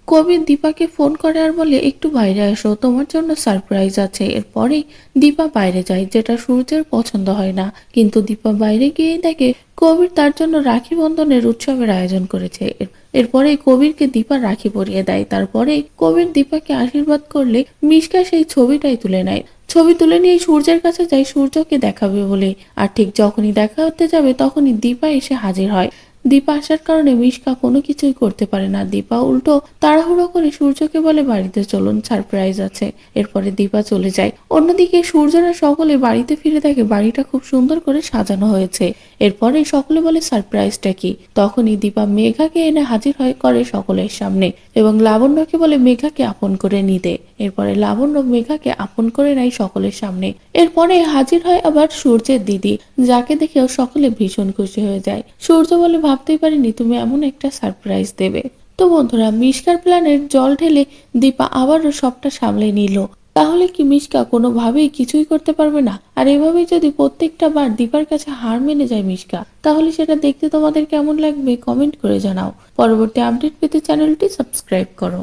কবির দীপাকে phone করে আর বলে একটু বাইরে আসো, তোমার জন্য সারপ্রাইজ আছে। এরপরে দীপা বাইরে যায়, যেটা সূর্যের পছন্দ হয় না। কিন্তু দীপা বাইরে গিয়ে দেখে কবির তার জন্য রাখি বন্ধনের উৎসবের আয়োজন করেছে। এরপরে কবিরকে দীপা রাখি পরিয়ে দেয়। তারপরে কবির দীপাকে আশীর্বাদ করলে মিশকা সেই ছবিটাই তুলে নেয়। ছবি তুলে নিয়ে সূর্যের কাছে যায় সূর্যকে দেখাবে বলে। আর ঠিক যখনই দেখা হতে যাবে তখনই দীপা এসে হাজির হয়। দীপা আসার কারণে মিশকা কোনো কিছুই করতে পারে না। দীপা উল্টো তাড়াহুড়ো করে সূর্যকে বলে বাড়িতে চলুন, সারপ্রাইজ আছে। এরপরে দীপা চলে যায়। অন্যদিকে সূর্যরা সকলে বাড়িতে ফিরে দেখে বাড়িটা খুব সুন্দর করে সাজানো হয়েছে। এরপরে সকলে বলে সারপ্রাইজটা কি। তখনই দীপা মেঘাকে এনে হাজির হয় করে সকলের সামনে এবং লাবণ্যকে বলে মেঘাকে আপন করে নিতে। এরপরে লাবণ্য মেঘাকে আপন করে নেয় সকলের সামনে। এরপরে হাজির হয় আবার সূর্যের দিদি, যাকে দেখেও সকলে ভীষণ খুশি হয়ে যায়। সূর্য বলে ভাবতেই পারিনি তুমি এমন একটা সারপ্রাইজ দেবে। তো বন্ধুরা, মিশকার প্ল্যানের জল ঢেলে দীপা আবারও সবটা সামলে নিল। তাহলে কি মিশকা কোনোভাবেই কিছুই করতে পারবে না? আর এভাবেই যদি প্রত্যেকটা বার দীপার কাছে হার মেনে যায় মিশকা, তাহলে সেটা দেখতে তোমাদের কেমন লাগবে কমেন্ট করে জানাও। পরবর্তী আপডেট পেতে চ্যানেলটি সাবস্ক্রাইব করো।